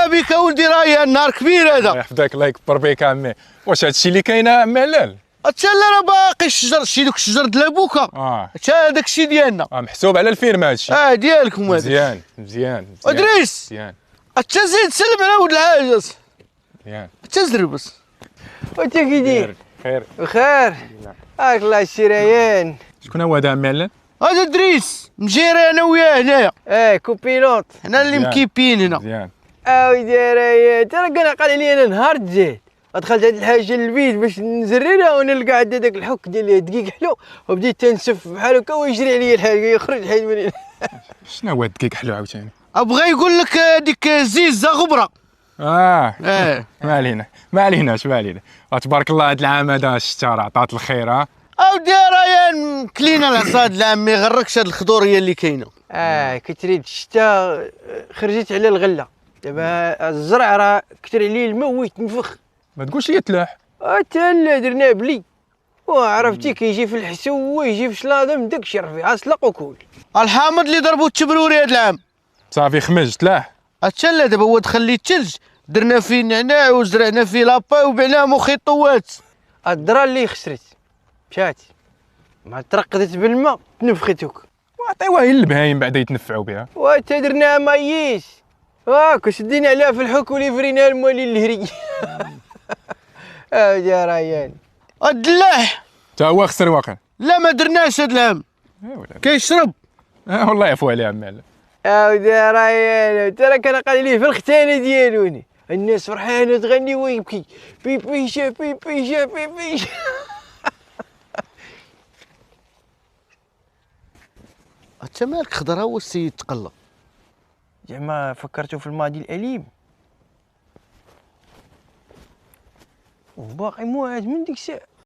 مرحبا بك ولدي ريان، نهار كبير هذا. الله يحفظك الله يكبر بك عمي. واش هادشي اللي كاين عمي علال؟ حتى لا راه باقي الشجر، شي دوك الشجر د لابوكا. حتى هذاك الشيء ديالنا. محسوب على الفيرما هادشي. ديالكم هذا. مزيان مزيان ادريس. مزيان. حتى زيد سلم على ولد العاجز. مزيان. حتى زربس. وانت كي داير؟ خير. بخير. هاك الله السي ريان. شكون هو هذا عمي علال؟ هذا ادريس مجيري انا وياه هنايا. كوبيلوت. حنا اللي مكيبين هنا. مزيان. ودي ريان ترى كان قال لي انا نهار جيت دخلت هاد الحاجه للبيت باش نزررها وانا نلقى عند هذاك الحك ديال دقيق حلو وبديت تنسف بحال هكا ويجري عليا الحاجه يخرج حيد من شنو هو الدقيق حلو عاوتاني؟ ابغى يقول لك ديك زيزه غبره. ما علينا ما عليناش ما علينا. تبارك الله هاد العام هذا الشتاء راه عطات الخير. اودي ريان كلينا العصا العام ما يغركش هاد الخضوريه اللي كاينه. كتريد الشتاء خرجت على الغله دابا الزرع راه كثر عليه الماء ويتنفخ. ما تقولش لي تلاح. حتى درنا بلي وعرفتي كيجي في الحسو ويجي في شلاضم داكشي رفيع اصلق وكول. الحامض اللي ضربوا التبروري هاد العام صافي خمج تلاح. حتى لا دابا هو دخل لي الثلج درنا فيه نعناع وزرعنا فيه لاباي وبعناه مخيطوات. الدرا اللي خسرت مشات ما ترقدت بالماء تنفختك وعطيوها هي البهايم بعدا يتنفعوا بها. وتا درناها ماييس وشدينا عليها في الحك وليفريناها الموالي الهري. يا ريان الدلاح تا هو خسر واقع. لا ما درناش هاد العام كيشرب. والله يعفو عليه عمي. يا ريان ترى كان قال لي في الختانه ديالوني الناس فرحانه تغني ويبكي بيبيشا بيبيشا بيبيشا. حتى مالك خضر هو السيد تقلق. زعما فكرتو في الماضي الأليم وباقي موعد من ديك الساعة.